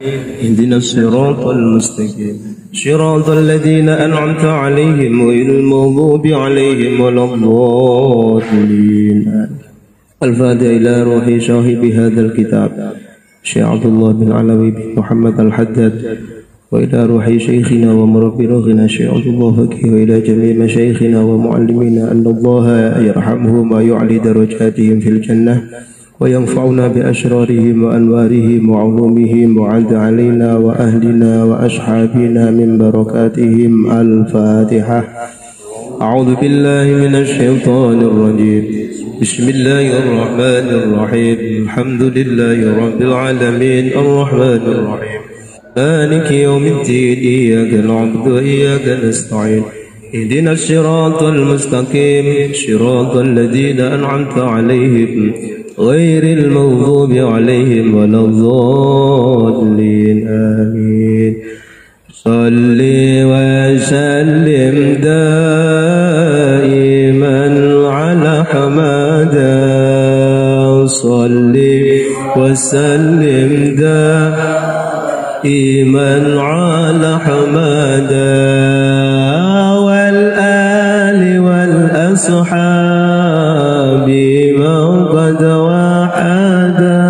اهدنا الصراط المستقيم صراط الذين أنعمت عليهم غير المغضوب عليهم ولا الضالين. الفاتحة إلى روح صاحب هذا الكتاب شيخ عبد الله بن علوي بن محمد الحداد، وإلى روح شيخنا ومربي روحنا شيخ عبد الله فقيه، وإلى جميع مشايخنا ومعلمينا أن الله يرحمهم ويعلي درجاتهم في الجنة وينفعنا بأشرارهم وأنوارهم وعلومهم وعد علينا وأهلنا وأصحابنا من بركاتهم. الفاتحة. أعوذ بالله من الشيطان الرجيم. بسم الله الرحمن الرحيم. الحمد لله رب العالمين الرحمن الرحيم مالك يوم الدين إياك نعبد وإياك نستعين اهدنا الصراط المستقيم صراط الذين أنعمت عليهم غير المغضوب عليهم ولا الضالين. آمين. صل وسلم دائما على حمدا، صل وسلم دائما على حمدا والآل والأصحاب قد وحدا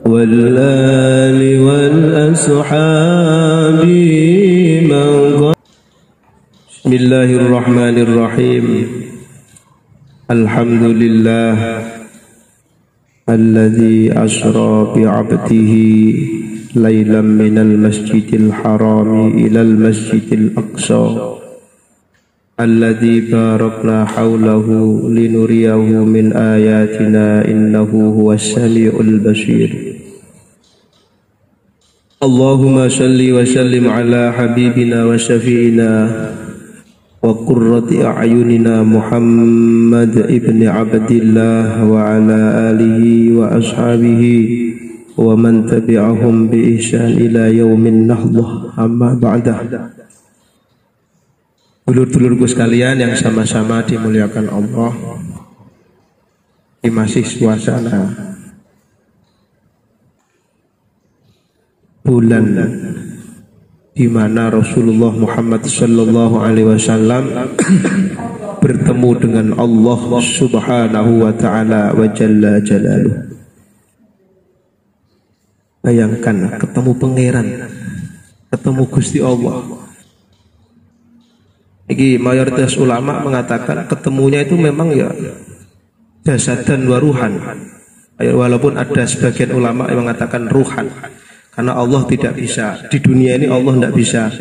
والآل والأصحاب من قد. بسم الله الرحمن الرحيم. الحمد لله الذي أسرى بعبده ليلا من المسجد الحرام إلى المسجد الأقصى الذي باركنا حوله لنريه من آياتنا إنه هو السميع البصير. اللهم صل وسلم على حبيبنا وشفيعنا وقرة أعيننا محمد ابن عبد الله وعلى آله وأصحابه ومن تبعهم بإحسان إلى يوم النهضة. أما بعد. Dulur-dulurku sekalian yang sama-sama dimuliakan Allah, di masih suasana bulan di mana Rasulullah Muhammad sallallahu alaihi wasallam bertemu dengan Allah Subhanahu wa taala wa jalla jalaluh. Bayangkan ketemu pangeran, ketemu Gusti Allah. Ini mayoritas ulama mengatakan ketemunya itu memang ya jasadan wa ruhan. Walaupun ada sebagian ulama yang mengatakan ruhan, karena Allah tidak bisa di dunia ini, Allah tidak bisa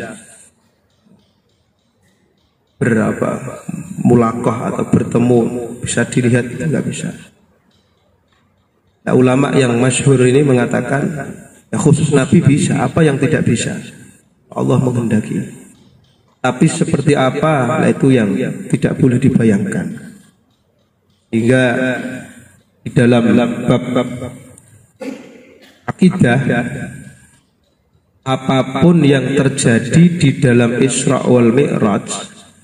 mulaqah atau bertemu, bisa dilihat, itu nggak bisa. Nah, ulama yang masyhur ini mengatakan ya khusus Nabi bisa, apa yang tidak bisa Allah menghendaki. Tapi seperti apa, nah itu yang tidak boleh dibayangkan. Hingga di dalam bab akidah, apapun yang terjadi di dalam Isra wal Mi'raj,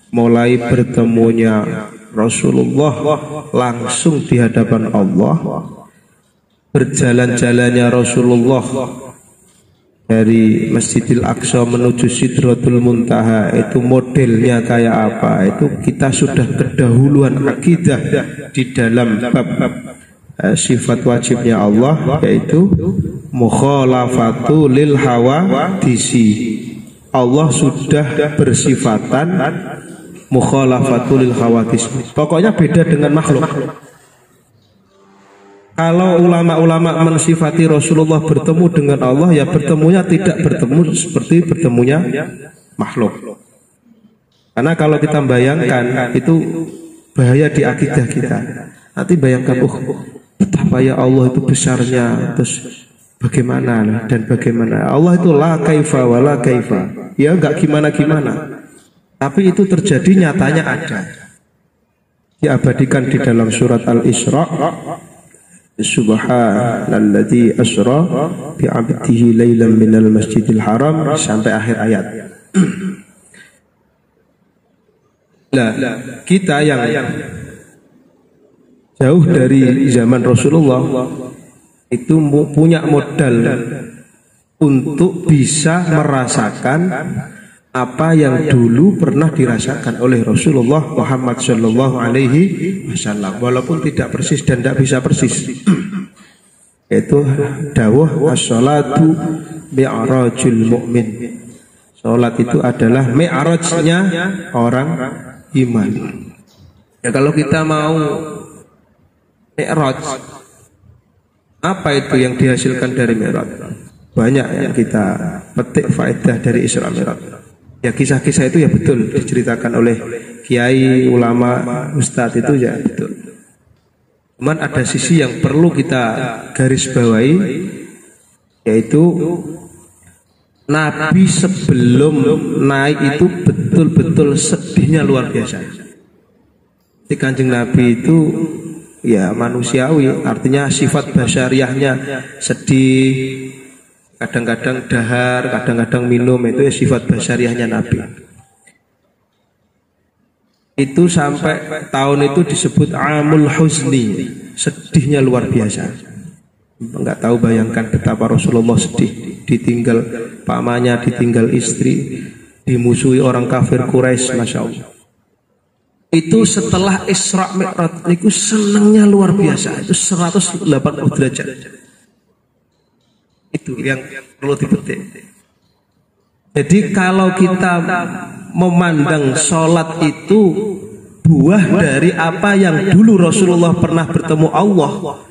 mulai bertemunya Rasulullah langsung di hadapan Allah, berjalan-jalannya Rasulullah dari Masjidil Aqsa menuju Sidratul Muntaha, itu modelnya kayak apa, itu kita sudah kedahuluan akidah di dalam bab sifat wajibnya Allah, yaitu mukhalafatu lil hawadisi. Allah sudah bersifatan mukhalafatu lil hawadis, pokoknya beda dengan makhluk. Kalau ulama-ulama mensifati Rasulullah bertemu dengan Allah, ya bertemunya tidak bertemu seperti bertemunya makhluk. Karena kalau kita bayangkan, itu bahaya di akidah kita. Nanti bayangkan, betapa ya Allah itu besarnya, terus bagaimana dan bagaimana. Allah itu la kaifa wa la kaifa, ya enggak gimana-gimana. Tapi itu terjadi, nyatanya ada. Diabadikan di dalam surat Al-Isra. Subhanalladzi asra bi'abdihi lailan minal masjidil haram sampai akhir ayat. Nah, kita yang jauh dari zaman Rasulullah itu punya modal untuk bisa merasakan apa yang dulu pernah dirasakan oleh Rasulullah Muhammad Shallallahu Alaihi Wasallam, walaupun tidak persis dan tidak bisa persis. Itu dawuh as-salatu mi'rajul mu'min. Salat itu adalah mi'rajnya orang iman. Ya, kalau kita mau mi'raj, apa itu yang dihasilkan dari mi'raj? Banyak yang kita petik faedah dari Isra Mi'raj. Ya, kisah-kisah itu ya betul diceritakan oleh kiai, ulama, ustadz, itu ya betul. Cuman ada sisi yang perlu kita garis bawahi, yaitu Nabi sebelum naik itu betul-betul sedihnya luar biasa. Di Kanjeng Nabi itu ya manusiawi, artinya sifat basyariahnya sedih, kadang-kadang dahar, kadang-kadang minum, itu ya sifat basyariahnya Nabi. Itu sampai tahun itu disebut Amul Huzni, sedihnya luar biasa. Enggak tahu, bayangkan betapa Rasulullah sedih, ditinggal pamannya, ditinggal istri, dimusuhi orang kafir Quraisy, Masya Allah. Itu setelah Isra Mi'raj, itu senangnya luar biasa, itu 180 derajat. Itu yang perlu dipetik. Jadi kalau kita memandang sholat itu buah dari apa yang dulu Rasulullah pernah bertemu Allah,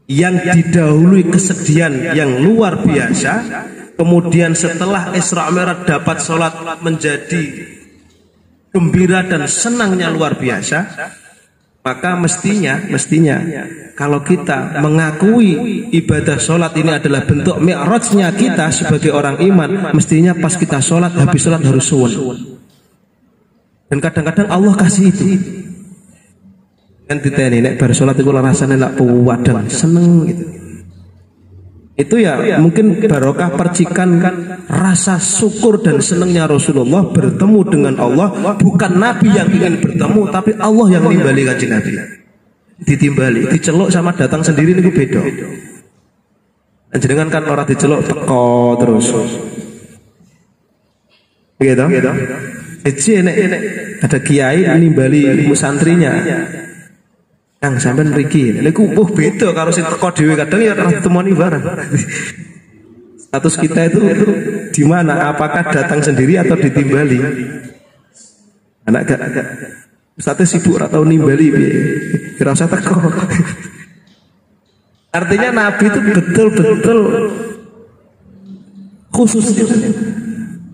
yang didahului kesedihan yang luar biasa, kemudian setelah Isra Mi'raj dapat sholat menjadi gembira dan senangnya luar biasa, maka mestinya kalau kita mengakui ibadah sholat ini adalah bentuk mi'rajnya kita sebagai orang iman, mestinya pas kita sholat, habis sholat harus suwun. Dan kadang-kadang Allah kasih itu. Kan diteni nek bar sholat itu rasane nak puwadang, seneng gitu. Itu ya mungkin barokah percikan rasa syukur dan senangnya Rasulullah bertemu dengan Allah. Bukan Nabi yang ingin bertemu, tapi Allah yang nimbali kanjeng Nabi. Ditimbali, diceluk sama datang sendiri niku beda. Jenengan kan orang diceluk teko terus. Gitu. Nek ada kiai nimbali santrinya. Kang sampean mriki, niku beda karo sing teko dhewe, kadang ya ora ditemoni bareng. Status kita itu di mana? Apakah datang sendiri atau ditimbali? Anak gak status sibuk atau nimbali piye? Ora usah teko. Artinya Nabi itu betul-betul khusus,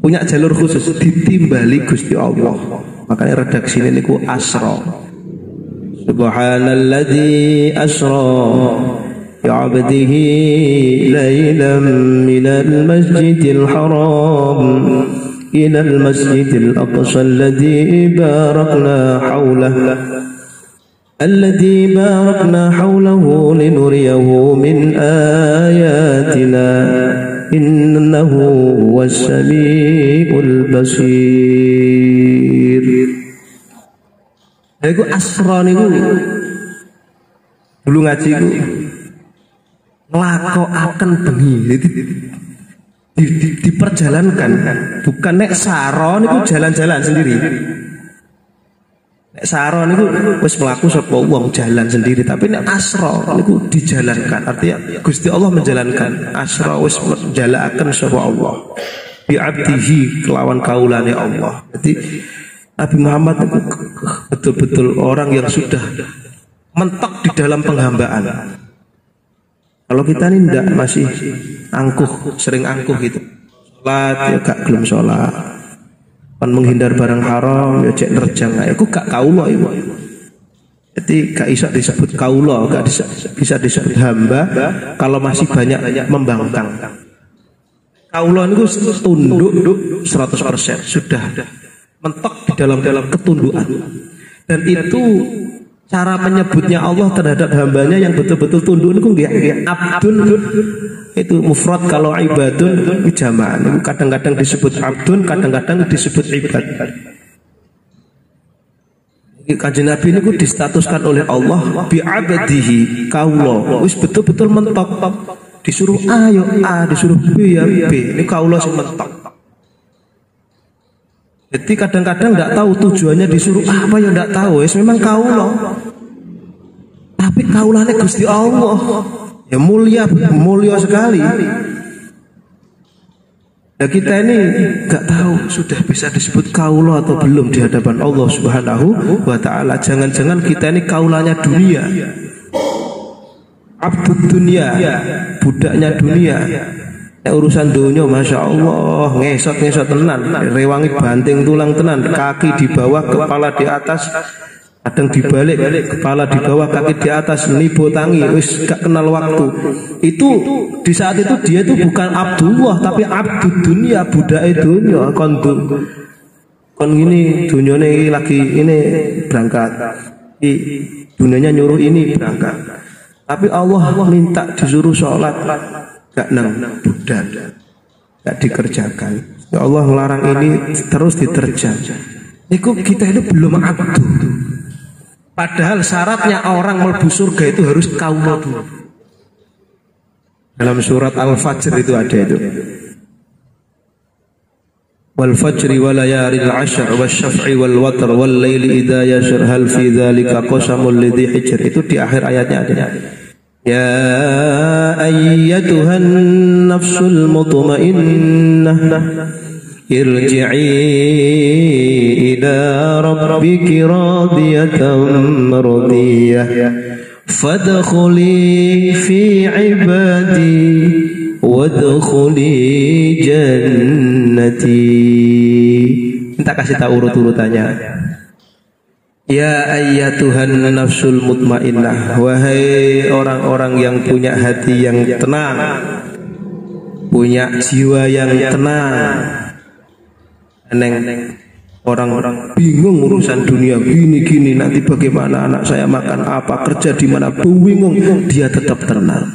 punya jalur khusus, ditimbali Gusti Allah. Makanya redaksi ini niku asra. Subhanalladzi asra bi'abdihi laylan minal masjidil haram ilal masjidil aqsa alladzi barakna hawlahu linuriyahu min ayatina innahu huwas samiul basir. Iku asra niku dulu ngaji ku nglakokaken bengi, diperjalankan, bukan nek saro niku jalan-jalan sendiri. Nek saro niku wis mlaku sapa wong jalan sendiri, tapi nek asra niku dijalankan, artinya Gusti Allah menjalankan. Asra wis menjalakaken sapa Allah bi abdihi, kelawan kaulane Allah. Jadi Nabi Muhammad itu betul-betul orang yang sudah mentok di dalam penghambaan. Kalau kita ini tidak, masih angkuh, sering angkuh gitu. Sholat ya gak gelem sholat, kan menghindar barang haram ya cek nerjang, aku gak kaulo itu. Jadi gak bisa disebut kaulo, gak bisa disebut hamba kalau masih banyak membangkang. Kaulo itu tunduk 100%, sudah mentok di dalam ketundukan. Dan itu cara menyebutnya Allah terhadap hambanya yang betul-betul tunduk itu nggih abdun, itu mufrad. Kalau ibadun itu jamak, kadang-kadang disebut abdun, kadang-kadang disebut ibad. Kanjeng Nabi ini distatuskan oleh Allah bi abdihi, kaula wis betul-betul mentok Disuruh A ya A, disuruh B ya B. Ini kaulah sing mentok. Jadi kadang-kadang tidak tahu tujuannya disuruh apa ya tidak tahu. Memang kaulah. Tapi kaulahnya Gusti Allah. Ya mulia sekali. Nah kita ini nggak tahu sudah bisa disebut kaulah atau belum di hadapan Allah Subhanahu wa Ta'ala. Jangan-jangan kita ini kaulanya dunia, abdud dunia, budaknya dunia. Urusan dunia, masya Allah, ngesot tenan, rewangi banting tulang tenan, kaki di bawah, kepala di atas, kadang dibalik, kepala di bawah, kaki di atas, nibo tangi, wis gak kenal waktu. Itu di saat itu dia itu bukan Abdullah tapi abdud dunia, budak dunia. Kon gini dunia ini lagi ini berangkat, dunianya nyuruh ini berangkat. Tapi Allah minta disuruh sholat, gak nang budak, gak dikerjakan. Ya Allah ngelarang ini terus diterjang. Itu kita itu belum abdu. Padahal syaratnya orang mlebu surga itu harus kaulah dulu. Dalam surat Al-Fajr itu ada itu. Wal fajri wa layalil 'ashr wasyaf'i wal watr wal laili idza yashr hal fi dzalika qasamul lidhi hijr. Itu di akhir ayatnya ada. Ya ayyatuhan nafsul mutmainnah irji'i ila rabbiki radiyatan mardiyah fadkhuli fi ibadi wadkhuli jannati. Minta kasih tahu urut-urutannya. Ya ayyatuhan nafsul mutmainnah, wahai orang-orang yang punya hati yang tenang, punya jiwa yang tenang. Orang-orang bingung urusan dunia gini-gini, nanti bagaimana anak saya makan apa, kerja di mana, bingung. Dia tetap tenang.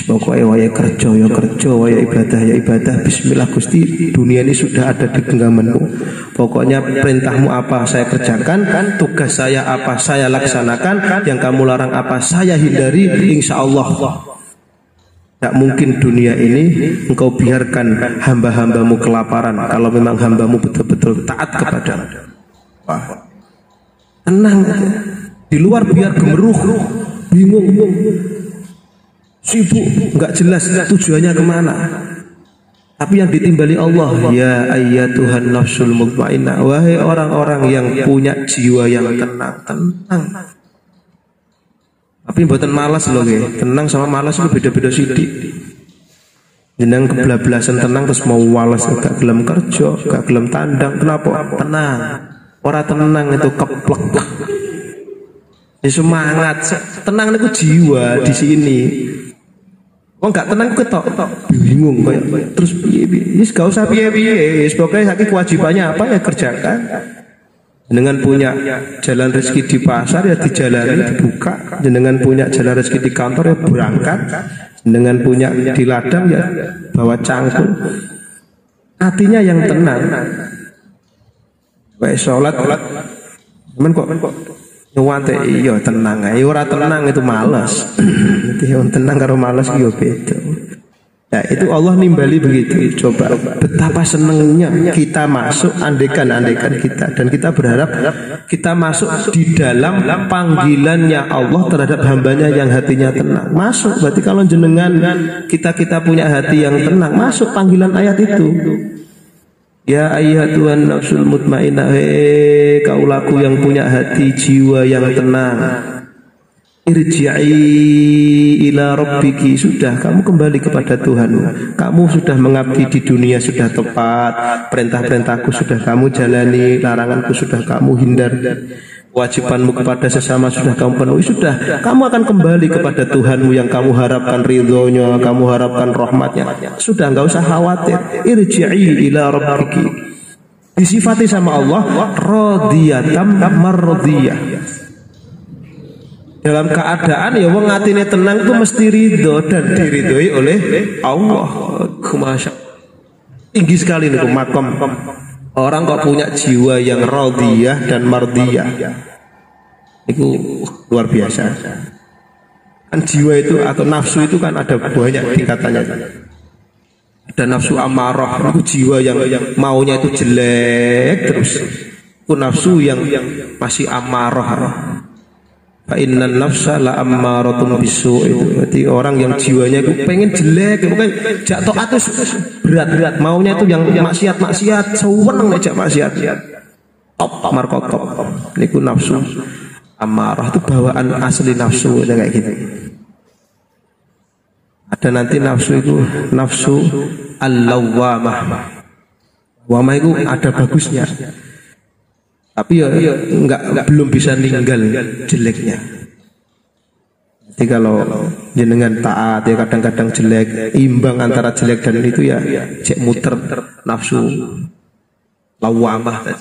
Pokoknya waya kerja ya kerja, waya ibadah ya ibadah. Bismillah Gusti, dunia ini sudah ada di genggamanmu. Pokoknya perintahmu apa saya kerjakan, tugas saya apa saya laksanakan, yang kamu larang apa saya hindari. Insya Allah tak mungkin dunia ini engkau biarkan hamba-hambamu kelaparan kalau memang hambamu betul-betul taat kepadamu. Wah, tenang aja. Di luar biar gemeruh, bingung, sibuk, nggak jelas tujuannya kemana. Tapi yang ditimbali Allah, ya ayyatuhan nafsul mutmainnah, wahai orang-orang yang punya jiwa yang tenang. Tapi buatan malas loh, tenang sama malas itu beda-beda sidik. Jeneng keblablasan tenang terus mau malas, gak gelem kerja, gak gelem tandang. Kenapa? Tenang. Orang tenang itu keplek. Ya semangat, tenang itu jiwa di sini. Oh nggak tenang ketok, bingung kayak terus piye. Gak usah piye. Pokoknya sakit kewajibannya apa ya kerjakan. Dengan punya jalan rezeki di pasar ya dijalani, dibuka. Dengan punya jalan rezeki di kantor ya berangkat. Dengan punya di ladang ya bawa cangkul. Hatinya yang tenang. Baik sholat, cuman kok nyuwante iya tenang ae. Ora tenang itu malas. Nanti yang tenang karo malas yo beda. Ya itu Allah nimbali begitu. Coba betapa senengnya kita masuk, andekan kita, dan kita berharap kita masuk di dalam panggilannya Allah terhadap hambanya yang hatinya tenang. Masuk berarti kalau jenengan kita punya hati yang tenang, masuk panggilan ayat itu. Ya ayyatuhan nafsul mutmainnah, kaulaku yang punya hati jiwa yang tenang. Irji'i ila rabbiki, sudah kamu kembali kepada Tuhanmu. Kamu sudah mengabdi di dunia sudah tepat, perintah-perintahku sudah kamu jalani, laranganku sudah kamu hindari, kewajibanmu kepada sesama sudah kamu penuhi. Sudah kamu akan kembali kepada Tuhanmu yang kamu harapkan ridhonya, kamu harapkan rahmatnya. Sudah nggak usah khawatir. Irji'i ila rabbiki, disifati sama Allah radiyatan mardiyah. Dalam keadaan ya wong atine tenang itu mesti ridho dan diridhoi oleh Allah. Masya tinggi sekali nih makom. Orang kok punya jiwa yang radiyah dan mardiyah, itu luar biasa. Kan jiwa itu atau nafsu itu kan ada banyak tingkatannya. Ada nafsu amarah, itu jiwa yang maunya itu jelek terus. Itu nafsu yang masih amarah. Fa innan nafsa la ammaratun bisu, itu berarti orang yang jiwanya itu pengen jelek, bukan jak taat itu berat-berat, maunya itu yang maksiat-maksiat, seneng ngejak maksiat. Top markotop. Niku nafsu amarah, itu bawaan asli nafsu kayak gitu. Ada nanti nafsu itu nafsu al-lawwamah. Wamah itu ada bagusnya. Tapi ya enggak belum bisa ninggal jeleknya. Jadi kalau jenengan taat ya kadang-kadang jelek, imbang antara jelek dan itu ya cek muter nafsu lawamah.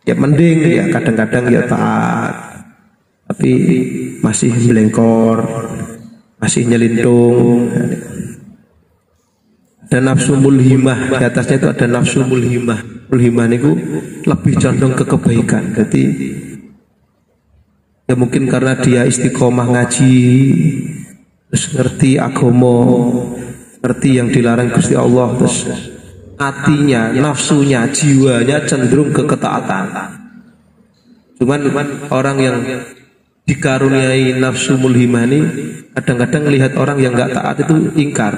Ya mending ya kadang-kadang ya taat, tapi masih melengkor, masih nyelintung. Ada nafsu mulhimah, di atasnya itu ada nafsu mulhimah. Mulhimah itu lebih condong ke kebaikan. Jadi ya mungkin karena dia istiqomah ngaji, terus ngerti agama, ngerti yang dilarang Gusti Allah, terus hatinya, nafsunya, jiwanya cenderung ke ketaatan. Cuman orang yang dikaruniai nafsu mulhimah ini kadang-kadang lihat orang yang nggak taat itu ingkar.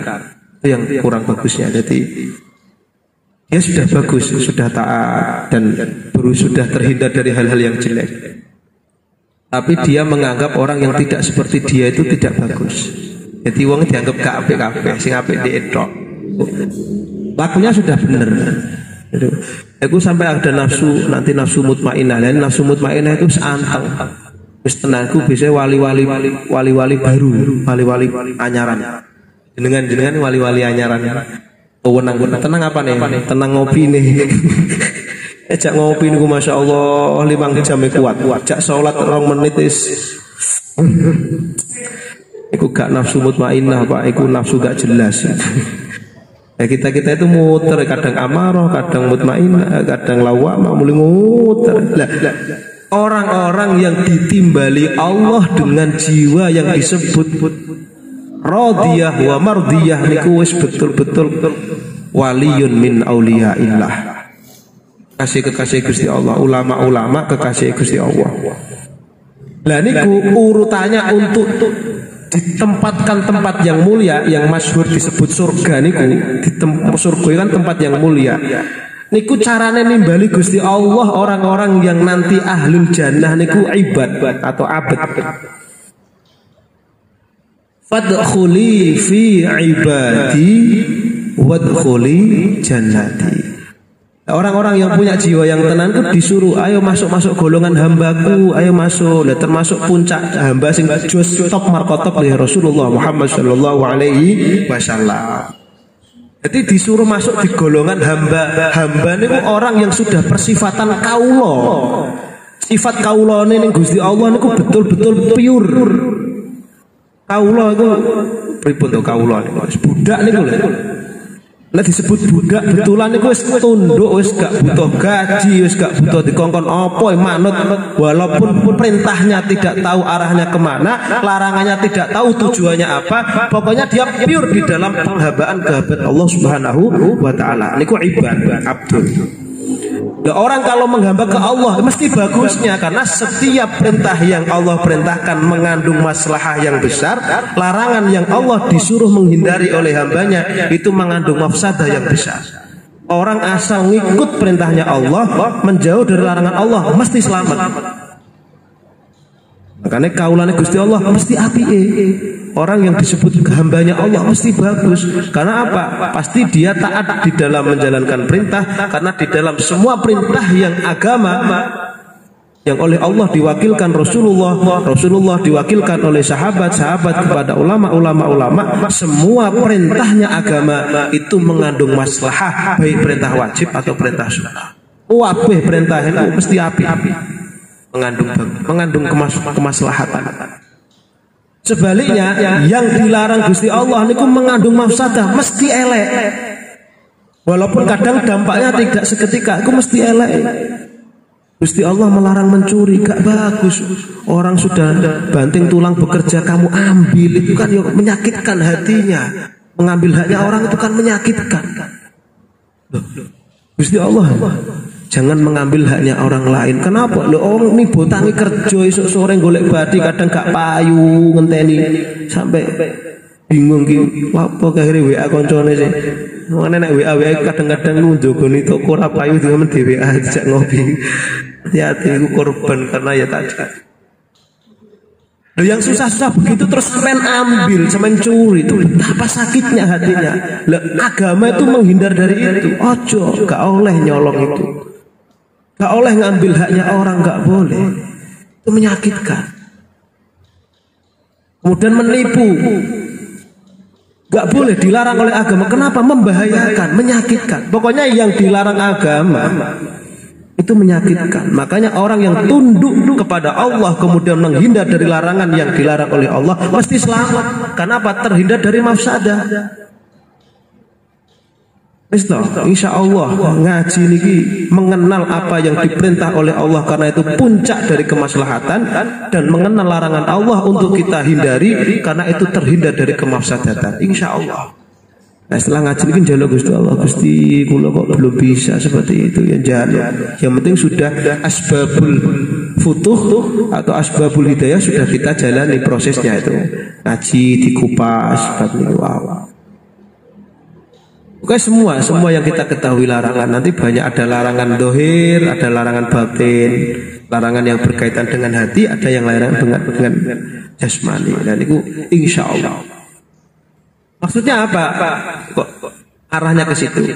Yang kurang bagusnya. Jadi dia sudah bagus, sudah taat dan sudah terhindar dari hal-hal yang jelek, tapi dia menganggap orang yang tidak seperti dia itu tidak bagus. Jadi wong dianggap gak apik-apik, sing apik diedok. Lakunya sudah benar. Aku sampai ada nafsu, nanti nafsu mutmainah. Dan nafsu mutmainah itu seanteng. Wis tenangku biasanya wali-wali baru, wali-wali anyaran. Jenengan wali-wali anyaran. Wenang tenang apa nih? Tenang ngopi nih. Ejak ngopi niku masya Allah 5 jam kuat. Jak sholat 2 menit is. Iku gak nafsu mutmainah pak. Iku nafsu gak jelas. Ya kita itu muter, kadang amarah, kadang mutmainah, kadang lawamah, mulai muter. Orang-orang yang ditimbali Allah dengan jiwa yang disebut radiyah wa mardiyah niku wis betul-betul waliyun min auliyaillah. Kekasih Gusti Allah, ulama-ulama kekasih Gusti Allah. Lah niku urutannya untuk ditempatkan tempat yang mulia, yang masyhur disebut surga niku. Surga kan tempat yang mulia. Niku carane nimbali Gusti Allah orang-orang yang nanti ahlul jannah niku ibad atau abad. Fadkhuli fi ibadi wadkhuli jannati. Orang-orang yang punya jiwa yang tenang itu disuruh ayo masuk golongan hambaku, ayo masuk. Nah, termasuk puncak hamba sing jos top markotop oleh Rasulullah Muhammad sallallahu alaihi wasallam. Jadi disuruh masuk di golongan hamba. Hamba niku orang yang sudah persifatan kaulo. Sifat kaulo ning Gusti Allah niku betul-betul pure. Kaulo itu pripun to kaulo niku? Budak niku lho. Lah disebut budak betulan niku wis tunduk, wis gak butuh gaji, wis gak butuh dikongkon apa manut, walaupun perintahnya tidak tahu arahnya kemana, larangannya tidak tahu tujuannya apa, pokoknya dia pure di dalam penghambaan kehadirat Allah Subhanahu wa taala. Niku ibadah abdul. Nah, orang kalau menghamba ke Allah mesti bagusnya, karena setiap perintah yang Allah perintahkan mengandung maslahah yang besar, larangan yang Allah disuruh menghindari oleh hambanya itu mengandung mafsadah yang besar. Orang asal ngikut perintahnya Allah, menjauh dari larangan Allah, mesti selamat. Makanya kaulane Gusti Allah mesti apike. Orang yang disebut hambanya Allah mesti bagus. Karena apa? Pasti dia taat di dalam menjalankan perintah. Karena di dalam semua perintah yang agama yang oleh Allah diwakilkan Rasulullah diwakilkan oleh sahabat kepada ulama. Semua perintahnya agama itu mengandung maslahah, baik perintah wajib atau perintah sunnah. Wabeh perintah itu mesti api-api, mengandung kemaslahatan. Sebaliknya yang dilarang Gusti Allah niku mengandung mafsadah, mesti elek. Walaupun kadang dampaknya tidak seketika, itu mesti elek. Gusti Allah melarang mencuri, gak bagus. Orang sudah banting tulang bekerja kamu ambil, itu kan menyakitkan hatinya. Mengambil haknya orang itu kan menyakitkan. Gusti Allah, jangan mengambil haknya orang lain. Kenapa? Loh, orang ini botangi kerja esok sore golek badi kadang gak payu ngenteni sampai bingung ki. Apa akhire WA koncone sih. Mana nek WA kadang-kadang njogoni toko ora payu dengan dhewe ajak ngopi. Hati-hati iku korban karena ya tadi. Loh, yang susah-susah begitu terus sampean ambil, sampean curi, itu betapa sakitnya hatinya. Loh, agama itu menghindar dari itu. Ojo, gak oleh nyolong itu. Gak oleh ngambil haknya orang, gak boleh. Itu menyakitkan. Kemudian menipu. Gak boleh, dilarang oleh agama. Kenapa? Membahayakan, menyakitkan. Pokoknya yang dilarang agama itu menyakitkan. Makanya orang yang tunduk kepada Allah kemudian menghindar dari larangan yang dilarang oleh Allah pasti selamat. Kenapa? Terhindar dari mafsadah. Insya Allah ngaji niki mengenal apa yang diperintah oleh Allah karena itu puncak dari kemaslahatan, dan mengenal larangan Allah untuk kita hindari karena itu terhindar dari kemafsadatan. Insya Allah. Nah, setelah ngaji ini jaluk Gusti Allah, Gusti kula kok belum bisa seperti itu, ya jaluk. Yang penting sudah asbabul futuh atau asbabul hidayah sudah kita jalani prosesnya itu. Ngaji dikupas bab niku awal. Oke, semua yang kita ketahui larangan, nanti banyak ada larangan dohir, ada larangan batin, larangan yang berkaitan dengan hati, ada yang larangan dengan jasmani. Dan itu insya Allah. Maksudnya apa? Kok arahnya ke situ?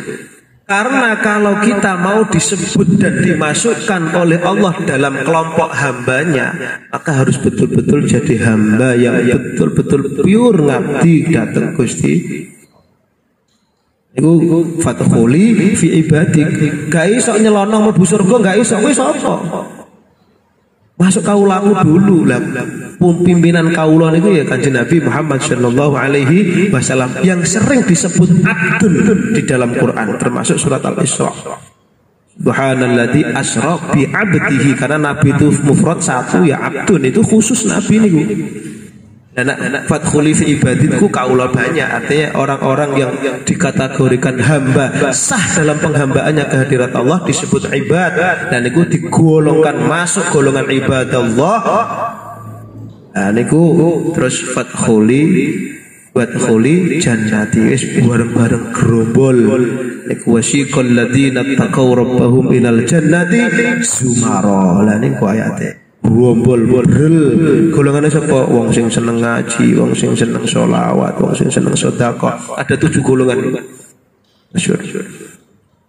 Karena kalau kita mau disebut dan dimasukkan oleh Allah dalam kelompok hambanya, maka harus betul-betul jadi hamba yang betul-betul pure ngabdi datang Gusti. Iku fathuli fi ibadik. Gak iso nyelonong mlebu surga, gak iso. Kowe sapa? Masuk kaulamu dulu lah. Pimpinan kaula niku ya Kanjeng Nabi Muhammad sallallahu alaihi wasallam yang sering disebut abdun di dalam Quran, termasuk surat Al-Isra. Subhanalladzi asra bi 'abdihi, karena nabi itu mufrad satu ya, abdun itu khusus nabi niku. Dan fathuli fi ibaditku kaula banyak, artinya orang-orang yang dikategorikan hamba sah dalam penghambaannya kehadirat Allah disebut ibad, dan itu digolongkan masuk golongan ibadallah. Nah niku terus fathuli jannati, wis bareng-bareng gerombol. Niku wasiqal ladzina taqaw rabbahum ilal jannati zumara. Lah niku ayate gerombol berel golongannya sapa? Wong sing seneng ngaji, wong sing seneng sholawat, wong sing seneng sedekah. Ada 7 golongan masyhur.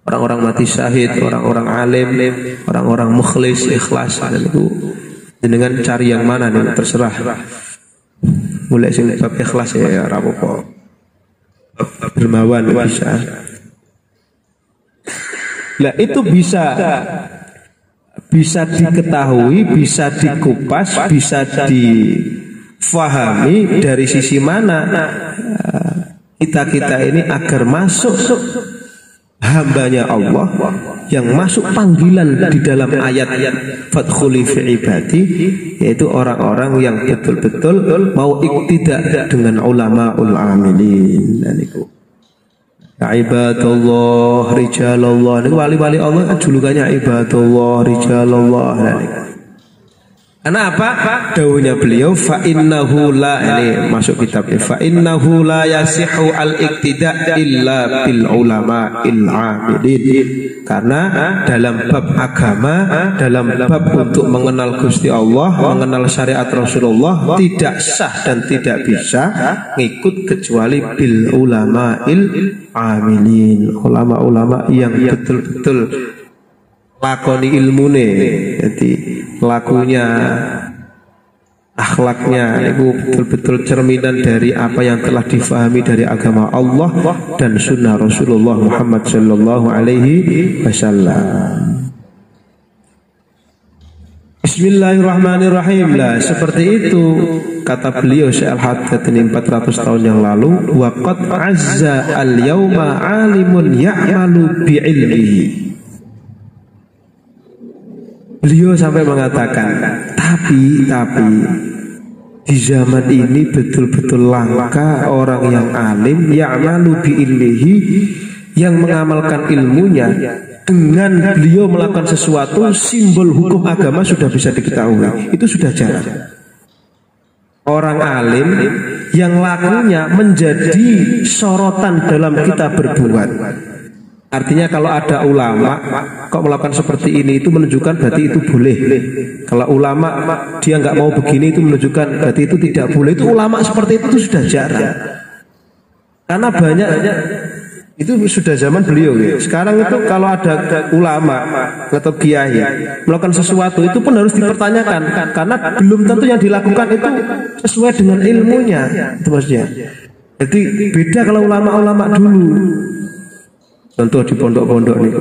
Orang-orang mati syahid, orang-orang alim, orang-orang mukhlis, ikhlas. Dan itu dengan cari yang mana nih, terserah. Mulai sing bab ikhlas ya ora apa-apa. Dermawan bisa. Lah itu bisa diketahui, bisa dikupas, bisa difahami dari sisi mana kita ini agar masuk hambanya Allah, yang masuk panggilan di dalam ayat fadkhuli fi ibadi, yaitu orang-orang yang betul-betul mau iktidak dengan ulamaul amilin. Dan itu ibadallah rijalallah, ini wali-wali Allah kan julukannya ibadallah rijalallah. Karena apa? Dawuhnya beliau fa innahu la, ini masuk kitabnya, fa innahu la yasihu al-iqtida illa bil ulama il amilin. Karena dalam bab agama, dalam bab untuk mengenal Gusti Allah, mengenal syariat Rasulullah, tidak sah dan tidak bisa ngikut kecuali bil ulama il amilin, ulama-ulama yang betul-betul lakoni ilmune, jadi lakunya, akhlaknya itu betul-betul cerminan dari apa yang telah difahami dari agama Allah dan sunnah Rasulullah Muhammad sallallahu alaihi wasallam. Bismillahirrahmanirrahim. Lah seperti itu kata beliau Syekh Al-Haddad ini 400 tahun yang lalu, wa qad azza al-yauma 'alimun ya'malu bi ilmihi. Beliau sampai mengatakan, tapi di zaman ini betul-betul langka orang yang alim ya'malu bi ilmihi, yang mengamalkan ilmunya. Dengan beliau melakukan sesuatu, simbol hukum agama sudah bisa diketahui. Itu sudah jarang. Orang alim yang lakunya menjadi sorotan dalam kita berbuat. Artinya kalau ada ulama kok melakukan seperti ini, itu menunjukkan berarti itu boleh. Kalau ulama dia nggak mau begini, itu menunjukkan berarti itu tidak boleh. Itu ulama seperti itu sudah jarang. Karena banyak itu sudah zaman beliau ya. Sekarang itu kalau ada ulama atau kiai melakukan sesuatu, itu pun harus dipertanyakan karena belum tentu yang dilakukan itu sesuai dengan ilmunya. Itu maksudnya. Jadi beda kalau ulama-ulama dulu. Contoh di pondok-pondok niku.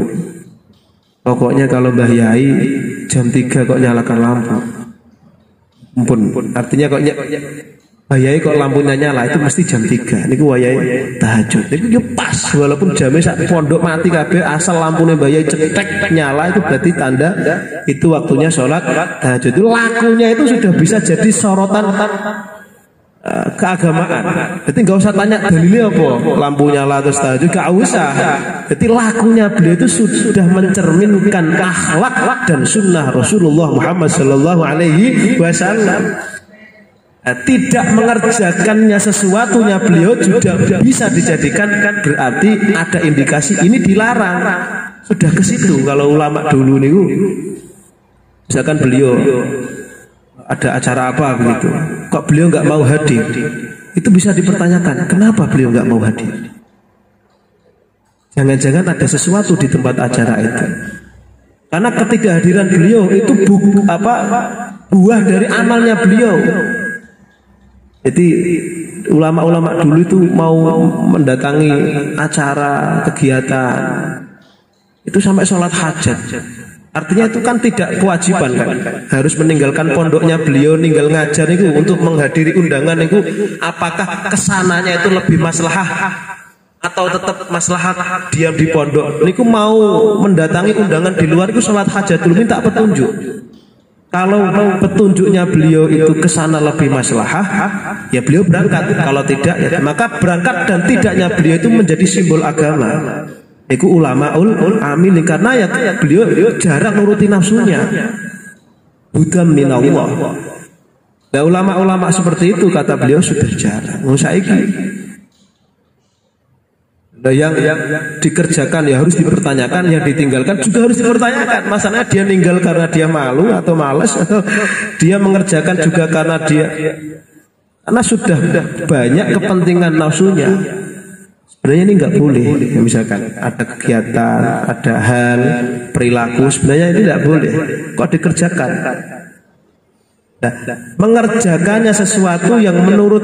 Pokoknya kalau Mbah Yai jam 3 kok nyalakan lampu. Ampun, artinya kok Mbah Yai kok lampunya nyala, itu mesti jam 3. Niku wayai tahajud. Niku yo pas, walaupun jamnya sak pondok mati kabeh, asal lampunya Mbah Yai cetek nyala, itu berarti tanda itu waktunya sholat tahajud. Itu lakunya itu sudah bisa jadi sorotan keagamaan. Jadi nggak usah tanya dalilnya apa, lampu nyala terus tahajud, nggak usah. Jadi lakunya beliau itu sudah mencerminkan akhlak dan sunnah Rasulullah Muhammad Sallallahu Alaihi Wasallam. Tidak mengerjakannya sesuatunya beliau juga bisa dijadikan berarti ada indikasi ini dilarang. Sudah ke situ. Kalau ulama dulu nih, misalkan beliau ada acara apa begitu, kok beliau nggak mau hadir, itu bisa dipertanyakan kenapa beliau nggak mau hadir. Jangan-jangan ada sesuatu di tempat acara itu, karena ketidakhadiran beliau itu buah dari amalnya beliau. Jadi ulama-ulama dulu itu mau mendatangi acara kegiatan itu sampai sholat hajat. Artinya itu kan tidak kewajiban kan, harus meninggalkan pondoknya beliau, ninggal ngajar itu untuk menghadiri undangan itu. Apakah kesananya itu lebih maslahah atau tetap maslahah diam di pondok? Niku mau mendatangi undangan di luar itu sholat hajat dulu, minta petunjuk. Kalau petunjuknya beliau itu kesana lebih maslahah, ya beliau berangkat. Kalau tidak, ya maka berangkat dan tidaknya beliau itu menjadi simbol agama. Itu ulamaul amilin, karena ya beliau jarang nuruti nafsunya. Hudam minallah. Nah ulama-ulama seperti itu kata beliau sudah jarang. Saiki nah, yang dikerjakan ya harus dipertanyakan, yang ditinggalkan juga harus dipertanyakan. Masalahnya dia ninggal karena dia malu atau malas, atau dia mengerjakan juga karena sudah banyak kepentingan nafsunya. Sebenarnya ini nggak boleh. Ya, misalkan ada kegiatan, ada hal, perilaku, sebenarnya ini nggak boleh. Kok dikerjakan? Nah, mengerjakannya sesuatu yang menurut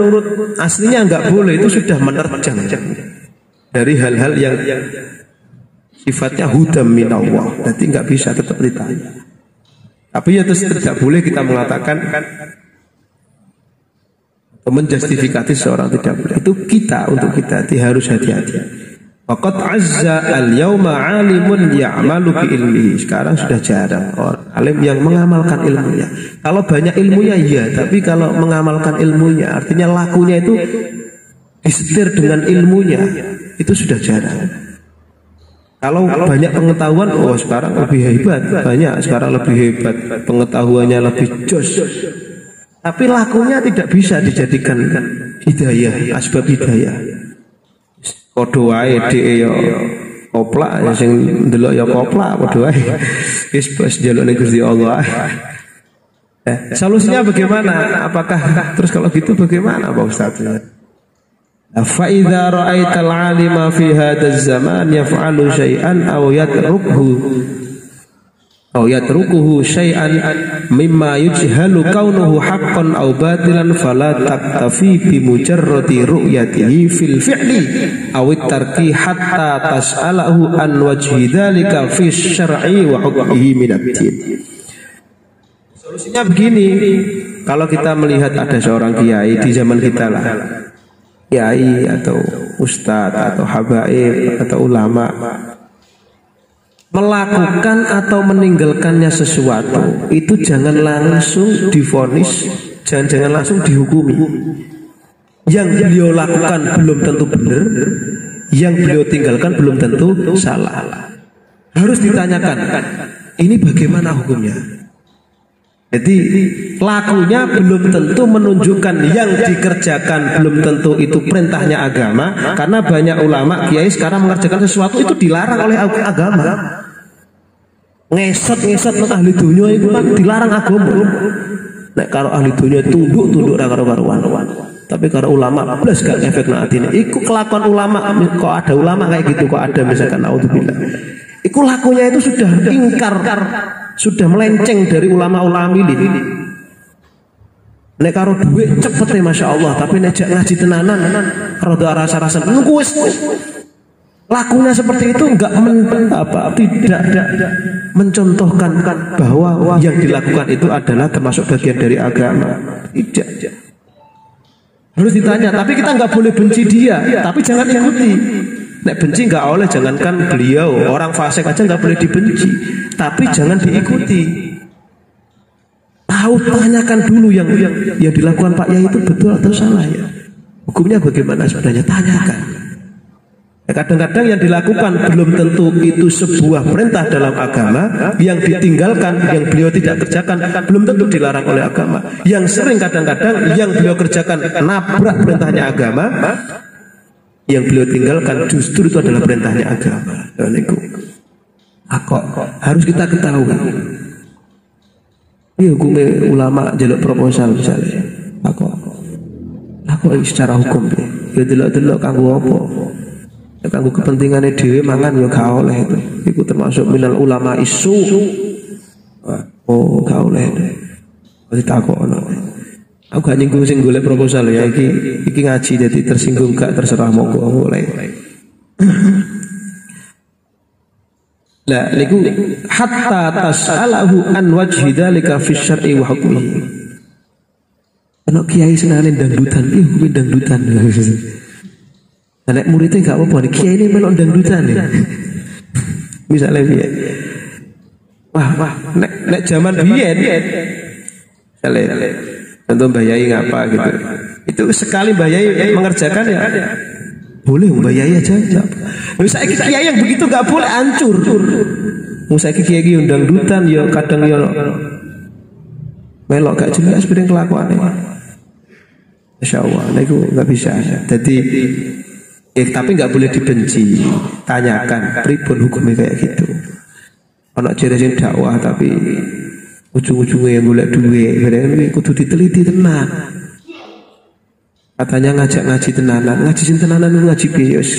aslinya nggak boleh, itu sudah menerjang dari hal-hal yang sifatnya hudam minallah. Berarti nggak bisa, tetap ditanya. Tapi ya terus tidak boleh kita mengatakan menjustifikasi seorang, tidak boleh. Itu kita, untuk kita harus hati-hati. Waqad azza al-yawma alimun ya'malu bi ilmihi. Sekarang sudah jarang orang alim yang mengamalkan ilmunya. Kalau banyak ilmunya iya, tapi kalau mengamalkan ilmunya artinya lakunya itu disetir dengan ilmunya, itu sudah jarang. Kalau banyak pengetahuan, oh sekarang lebih hebat, banyak sekarang lebih hebat, pengetahuannya lebih jos. Tapi lakunya tidak bisa dijadikan hidayah, asbab hidayah. Kodo wae dhek ya koplak, sing ndelok ya koplak padha wae. Wis bos njaluk ning Gusti Allah. Solusinya bagaimana? Apakah terus kalau gitu bagaimana Pak Ustaz? Fa idza ra'aital 'alima fi hadzal zaman yaf'alu syai'an aw yatrukuhu syai'an mimma yujhalu kaunuhu haqqan aw batilan fala taktafi bi mujarrati ru'yatihi fil fi'li aw tarki hatta tas'alahu an wajhi dzalika fi syar'i wa hukmihi min ad-din. Solusinya begini, kalau kita melihat ada seorang kiai di zaman kita lah, kiai atau ustadz atau habaib atau ulama melakukan atau meninggalkannya sesuatu itu jangan langsung divonis, jangan langsung dihukumi. Yang beliau lakukan belum tentu benar, yang beliau tinggalkan belum tentu salah. Harus ditanyakan, ini bagaimana hukumnya? Jadi lakunya belum tentu menunjukkan yang dikerjakan belum tentu itu perintahnya agama. Karena banyak ulama kiai sekarang mengerjakan sesuatu itu dilarang oleh agama. Ngesot nang ahli dunia itu kan dilarang agama. Nek karo ahli dunia tunduk ra karo-karuan. Tapi karo ulama plus gak efek nak atine. Iku kelakuan ulama. Kok ada ulama kayak gitu, kok ada misalkan naudzubillah. Iku lakunya itu sudah ingkar, sudah melenceng dari ulama-ulama ini. Nek karo duit cepet ya Masya Allah. Tapi nek ngaji tenanan rada rasa-rasa nunggu wis. Lakunya seperti itu tidak mencontohkan bahwa yang dilakukan itu adalah termasuk bagian dari agama. Tidak. Harus ditanya. Tapi kita nggak boleh benci dia. Tapi jangan ikuti. Nek benci nggak oleh, jangankan beliau, orang fasik aja nggak boleh dibenci. Tapi jangan diikuti. Tahu, tanyakan dulu yang dilakukan Pak Yai itu betul atau salah ya. Hukumnya bagaimana sebenarnya, tanyakan. Kadang-kadang yang dilakukan belum tentu itu sebuah perintah dalam agama. Yang ditinggalkan, yang beliau tidak kerjakan belum tentu dilarang oleh agama. Yang sering kadang-kadang yang beliau kerjakan nabrak perintahnya agama, yang beliau tinggalkan justru itu adalah perintahnya agama. Dan itu harus kita ketahui. Ini hukumnya ulama jaluk proposal misalnya. Aku secara hukum ya delok kanggo apa? Kanggo kepentingannya dhewe mangan ya gak oleh itu. Iku termasuk minal ulama isu. Gak oleh. Mesti takokno. Aku gak nyinggung sing golek proposal ya iki ngaji jadi tersinggung gak terserah monggo mulai. Lah niku hatta tas'alahu an wajhi dzalika fi syar'i wa hukmihi. Ana kiai senane dangdutan, hukum dangdutan. Nek muridnya gak apa-apa nih, kiai ini melok dangdutan ya. Misalnya biyen. Wah, nek zaman biyen. Misalnya contoh Mbah Yai ngapa gitu. Itu sekali Mbah Yai mengerjakan ya. Boleh Mbah Yai aja. Misalnya kiai yang begitu gak boleh, hancur. Misalnya kiai undang dangdutan ya kadang ya melok gak jelas bidang kelakuannya. Masya Allah, nah itu gak bisa. Jadi tapi nggak boleh dibenci, tanyakan pripun hukumnya kayak gitu. Anak jeresin dakwah tapi ujung-ujungnya yang boleh duit, berarti kudu diteliti tenang. Katanya ngajak ngaji tenanan, ngaji sin tenanan itu ngaji bios.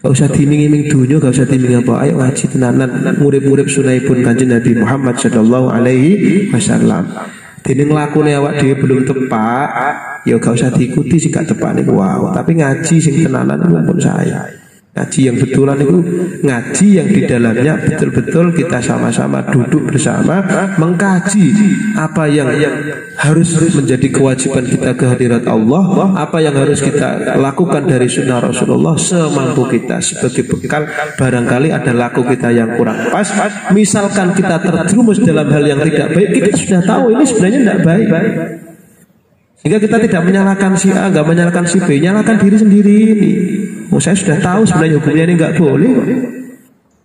Gak usah diming-iming dunia, gak usah diming apa. Ayo ngaji tenanan, murid-murid sunaipun kanjeng Nabi Muhammad Sallallahu Alaihi Wasallam. Dene nglakune awak dhewe belum tepat, ya gak usah diikuti sih gak tepat niku. Wow, tapi ngaji sing tenanan pun saya. Ngaji yang betulan itu ngaji yang di dalamnya betul-betul kita sama-sama duduk bersama mengkaji apa yang harus menjadi kewajiban kita kehadirat Allah, apa yang harus kita lakukan dari sunnah Rasulullah semampu kita sebagai bekal barangkali ada laku kita yang kurang pas. Misalkan kita terjerumus dalam hal yang tidak baik, kita sudah tahu ini sebenarnya tidak baik. Sehingga kita tidak menyalahkan si A, nggak menyalahkan si B, nyalahkan diri sendiri ini. Oh, saya sudah tahu sebenarnya hukumnya ini nggak boleh.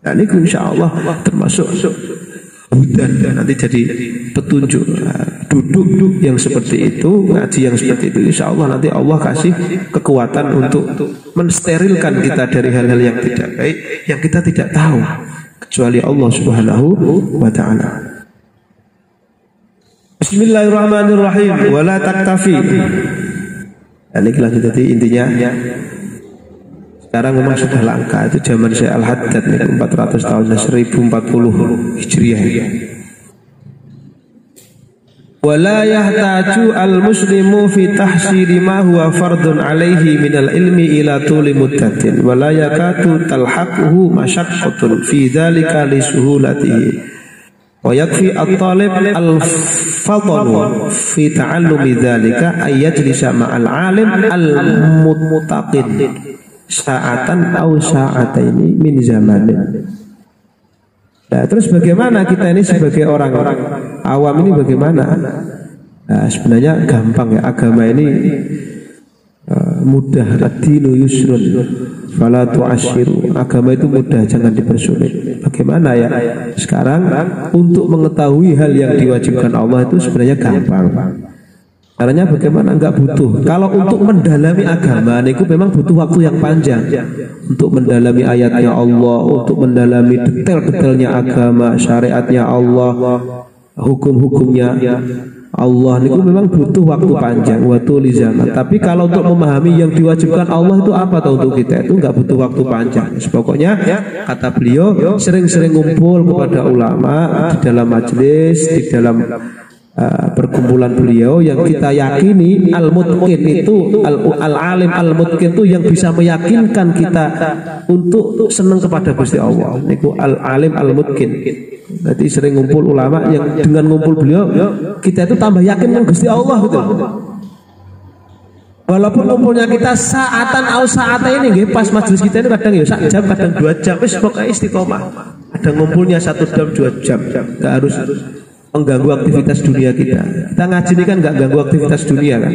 Dan ini insya Allah termasuk hudan nanti jadi petunjuk. Duduk yang seperti itu, ngaji yang seperti itu, insya Allah nanti Allah kasih kekuatan untuk mensterilkan kita dari hal-hal yang tidak baik, yang kita tidak tahu kecuali Allah Subhanahu wa Ta'ala. Bismillahirrahmanirrahim. Wala taktafi. Ini lanjut tadi intinya. Sekarang memang sudah langka. Itu zaman Syekh Al-Haddad 400 tahun 1040 Hijriah. Wala yahtaju al-muslimu fi tahsili ma huwa fardun alaihi minal ilmi ila tuli muddatin wala yakatu talhaquhu masyaqqatun fi dzalika li suhulatihi. Wa yakfi at-talib al-fadlu fi ta'allumi dzalika ay yajlisa ma'al 'alim al-muttaqin sa'atan aw sa'ataini min zamanin. Nah, terus bagaimana kita ini sebagai orang awam ini bagaimana? Nah, sebenarnya gampang ya, agama ini mudah. Ad-dinu yusrun fala tu'ashiru. Agama itu mudah, jangan dipersulit. Bagaimana ya? Sekarang untuk mengetahui hal yang diwajibkan Allah itu sebenarnya gampang. Caranya bagaimana? Enggak butuh. Kalau untuk mendalami agama itu memang butuh waktu yang panjang. Untuk mendalami ayatnya Allah, untuk mendalami detail-detailnya agama, syariatnya Allah, hukum-hukumnya Allah itu memang butuh waktu panjang, waktu li zaman. Tapi kalau untuk memahami yang diwajibkan Allah itu apa tahu untuk kita itu enggak butuh waktu panjang. Pokoknya kata beliau sering-sering ngumpul kepada ulama di dalam majelis, di dalam perkumpulan beliau yang kita yakini al-mutqin itu al-alim al-mutqin itu yang bisa meyakinkan kita untuk senang kepada Gusti Allah. Niku al-alim al-mutqin. Berarti sering ngumpul ulama yang dengan ngumpul beliau kita itu tambah yakin dengan Gusti Allah gitu. Walaupun ngumpulnya kita saatan atau saat ini nggih, pas majelis kita ini kadang ya sak jam, kadang 2 jam, wis pokoke istiqomah. Kadang ngumpulnya 1 jam 2 jam, enggak harus mengganggu aktivitas dunia kita. Kita ngaji ini kan nggak ganggu aktivitas dunia kan.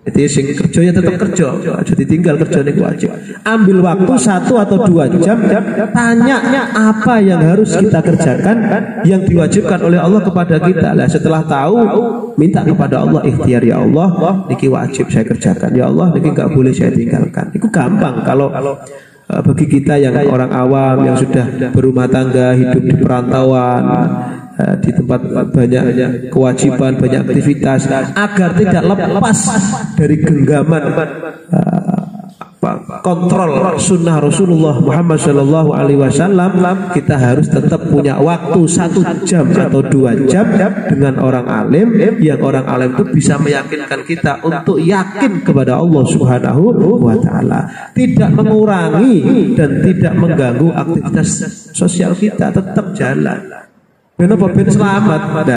Jadi sing kerja ya tetap kerja, jadi tinggal kerja ini wajib. Ambil waktu 1 atau 2 jam, tanya apa yang harus kita kerjakan yang diwajibkan oleh Allah kepada kita. Lah setelah tahu, minta kepada Allah, ikhtiar ya Allah, niki wajib saya kerjakan. Ya Allah, niki nggak boleh saya tinggalkan. Itu gampang kalau bagi kita yang orang awam yang sudah berumah tangga, hidup di perantauan, di tempat banyak kewajiban, banyak aktivitas, agar tidak lepas dari genggaman kontrol sunnah Rasulullah Muhammad Shallallahu Alaihi Wasallam, kita harus tetap punya waktu 1 jam atau 2 jam dengan orang alim, yang orang alim itu bisa meyakinkan kita untuk yakin kepada Allah Subhanahu wa Ta'ala, tidak mengurangi dan tidak mengganggu aktivitas sosial kita, tetap jalan. Ben selamat.